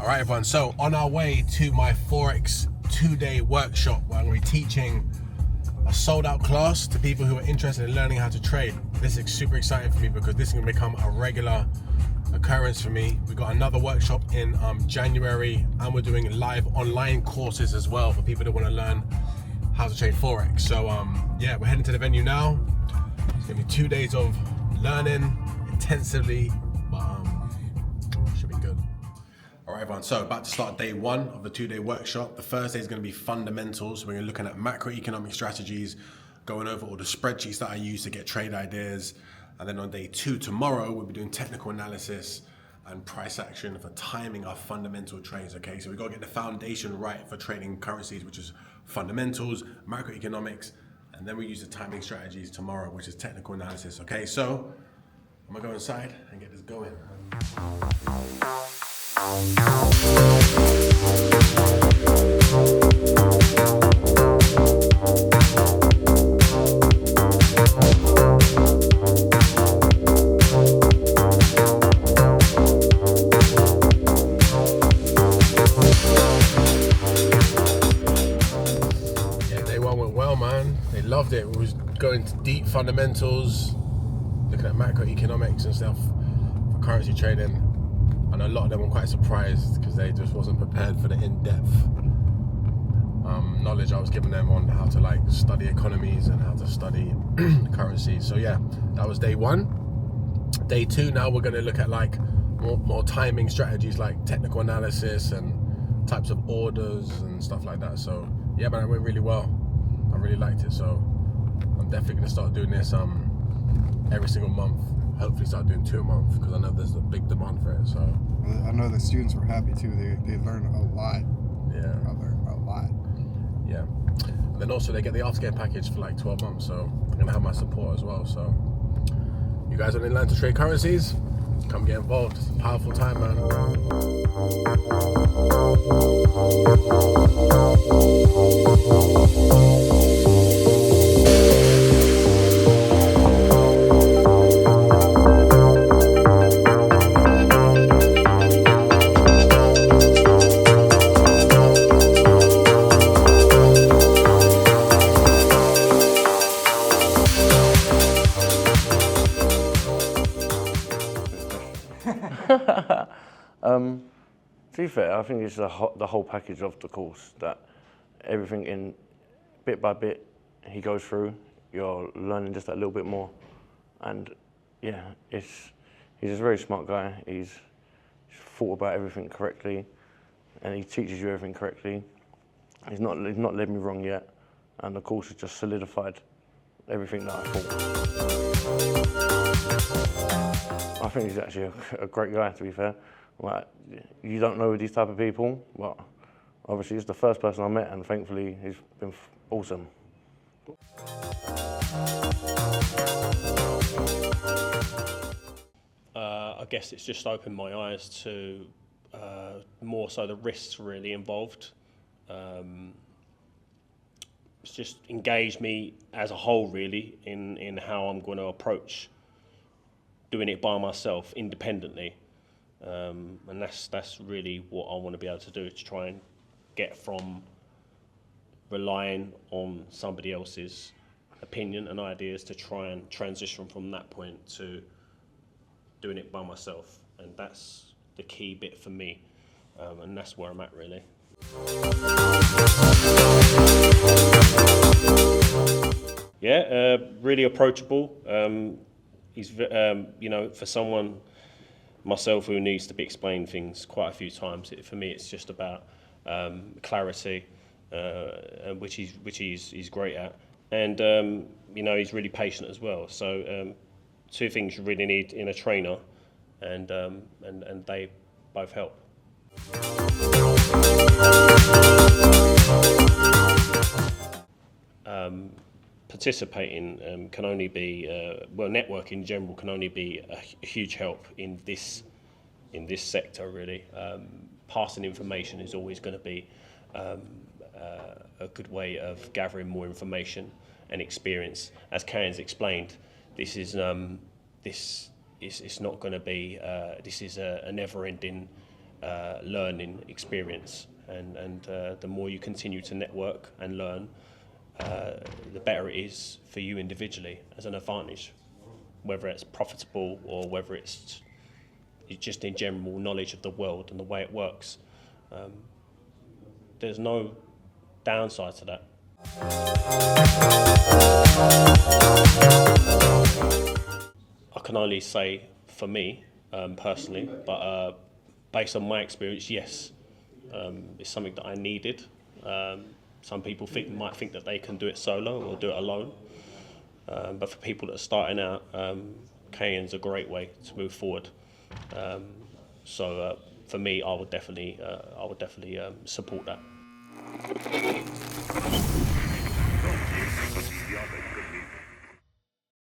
All right, everyone. So on our way to my Forex 2-day workshop where I'm going to be teaching a sold-out class to people who are interested in learning how to trade. This is super exciting for me because this is going to become a regular occurrence for me. We got another workshop in January, and we're doing live online courses as well for people that want to learn how to trade Forex. So yeah, we're heading to the venue now. It's going to be 2 days of learning intensively, but should be good. All right, everyone, so about to start day one of the 2-day workshop. The first day is going to be fundamentals. We're looking at macroeconomic strategies, going over all the spreadsheets that I use to get trade ideas. And then on day 2, tomorrow, we'll be doing technical analysis and price action for timing our fundamental trades, okay? So we've got to get the foundation right for trading currencies, which is fundamentals, macroeconomics, and then we use the timing strategies tomorrow, which is technical analysis, okay? So I'm gonna go inside and get this going. Yeah, day one went well, man. They loved it. We was going to deep fundamentals, looking at macroeconomics and stuff for currency trading. And a lot of them were quite surprised because they just wasn't prepared for the in-depth knowledge I was giving them on how to like study economies and how to study currencies. So yeah, that was day one. Day 2, now we're going to look at like more timing strategies like technical analysis and types of orders and stuff like that. So yeah, man, it went really well. I really liked it. So I'm definitely going to start doing this every single month. Hopefully start doing 2 a month because I know there's a big demand for it. So I know the students were happy too. They learned a lot. Yeah, I learned a lot. Yeah, and then also they get the aftercare package for like 12 months. So they're gonna have my support as well. So you guys want to learn to trade currencies? Come get involved. It's a powerful time, man. To be fair, I think it's the whole package of the course, that everything in bit by bit he goes through, you're learning just that little bit more. And yeah, he's a very smart guy. He's thought about everything correctly and he teaches you everything correctly. He's not led me wrong yet, and the course has just solidified everything that I thought. I think he's actually a great guy, to be fair. Like, you don't know these type of people, but obviously he's the first person I met, and thankfully he's been awesome. I guess it's just opened my eyes to more so the risks really involved. It's just engaged me as a whole really in how I'm going to approach doing it by myself independently. And that's really what I want to be able to do, to try and get from relying on somebody else's opinion and ideas to try and transition from that point to doing it by myself. And that's the key bit for me, and that's where I'm at really. Yeah, really approachable. He's, you know, for someone myself who needs to be explained things quite a few times, for me it's just about clarity, which he's great at, and you know, he's really patient as well. So 2 things you really need in a trainer, and they both help. Participating can only be, well, networking in general can only be a huge help in this sector really. Passing information is always going to be a good way of gathering more information and experience. As Karen's explained, this is it's not going to be, this is a never-ending learning experience, and the more you continue to network and learn, the better it is for you individually as an advantage, whether it's profitable or whether it's just in general knowledge of the world and the way it works. There's no downside to that. I can only say for me personally, but based on my experience, yes, it's something that I needed. Some people might think that they can do it solo or do it alone, but for people that are starting out, K&N's a great way to move forward. So for me, I would definitely support that.